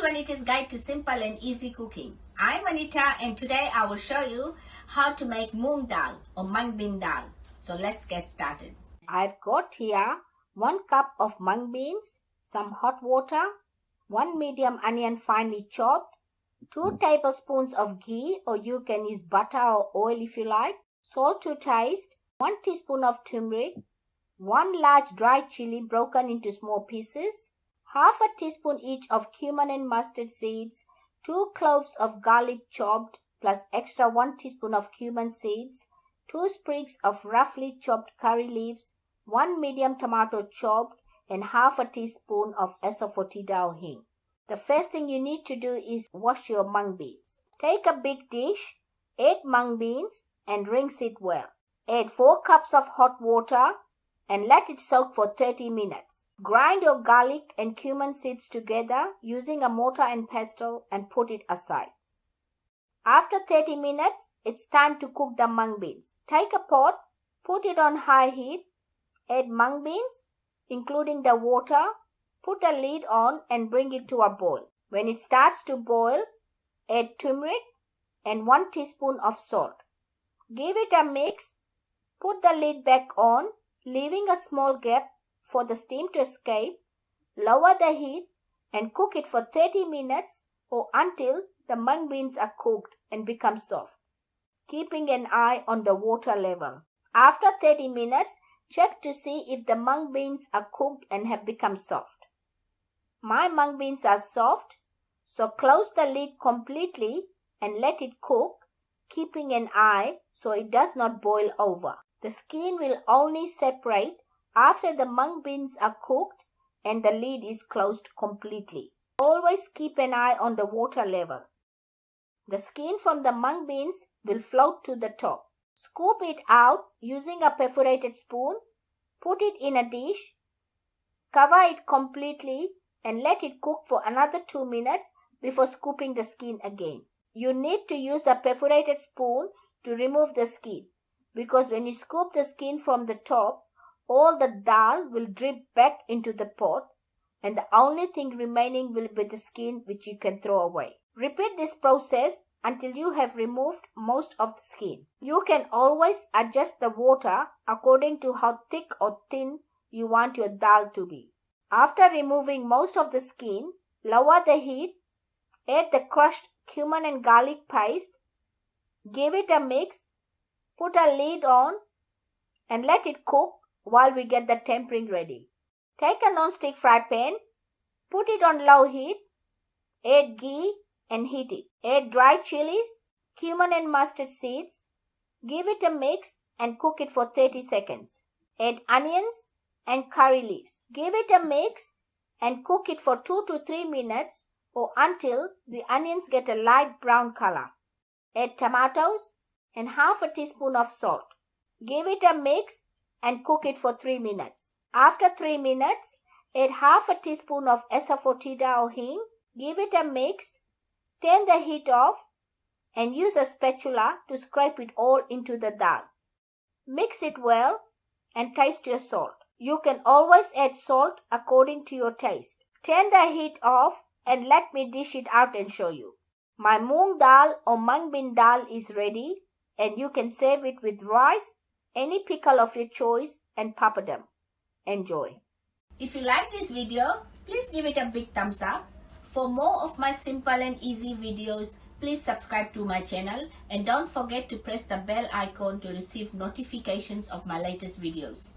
Vanita's Guide to Simple and Easy Cooking. I'm Vanita and today I will show you how to make Moong Dhal or Mung Bean Dal. So let's get started. I've got here 1 cup of mung beans, some hot water, 1 medium onion finely chopped, 2 tablespoons of ghee, or you can use butter or oil if you like, salt to taste, 1 teaspoon of turmeric, 1 large dry chili broken into small pieces, half a teaspoon each of cumin and mustard seeds, 2 cloves of garlic chopped plus extra 1 teaspoon of cumin seeds, 2 sprigs of roughly chopped curry leaves, 1 medium tomato chopped, and half a teaspoon of Asafoetida or Hing. The first thing you need to do is wash your mung beans. Take a big dish, add mung beans and rinse it well. Add 4 cups of hot water and let it soak for 30 minutes. Grind your garlic and cumin seeds together using a mortar and pestle and put it aside. After 30 minutes, it's time to cook the mung beans. Take a pot, put it on high heat, add mung beans, including the water, put a lid on and bring it to a boil. When it starts to boil, add turmeric and 1 teaspoon of salt. Give it a mix, put the lid back on, leaving a small gap for the steam to escape, lower the heat and cook it for 30 minutes or until the mung beans are cooked and become soft, keeping an eye on the water level. After 30 minutes, check to see if the mung beans are cooked and have become soft. My mung beans are soft, so close the lid completely and let it cook, keeping an eye so it does not boil over. The skin will only separate after the mung beans are cooked and the lid is closed completely. Always keep an eye on the water level. The skin from the mung beans will float to the top. Scoop it out using a perforated spoon, put it in a dish, cover it completely and let it cook for another 2 minutes before scooping the skin again. You need to use a perforated spoon to remove the skin, because when you scoop the skin from the top, all the dal will drip back into the pot and the only thing remaining will be the skin, which you can throw away. Repeat this process until you have removed most of the skin. You can always adjust the water according to how thick or thin you want your dal to be. After removing most of the skin, lower the heat, add the crushed cumin and garlic paste, give it a mix, put a lid on and let it cook while we get the tempering ready. Take a non-stick fry pan, put it on low heat, add ghee and heat it. Add dry chilies, cumin and mustard seeds, give it a mix and cook it for 30 seconds. Add onions and curry leaves. Give it a mix and cook it for 2 to 3 minutes or until the onions get a light brown color. Add tomatoes and half a teaspoon of salt. Give it a mix and cook it for 3 minutes. After 3 minutes, add half a teaspoon of Asafoetida or Hing. Give it a mix, turn the heat off and use a spatula to scrape it all into the dal. Mix it well and taste your salt. You can always add salt according to your taste. Turn the heat off and let me dish it out and show you. My Moong Dhal or Mung Bean Dal is ready and you can serve it with rice, any pickle of your choice and papadum. Enjoy. If you like this video, please give it a big thumbs up. For more of my simple and easy videos, please subscribe to my channel and don't forget to press the bell icon to receive notifications of my latest videos.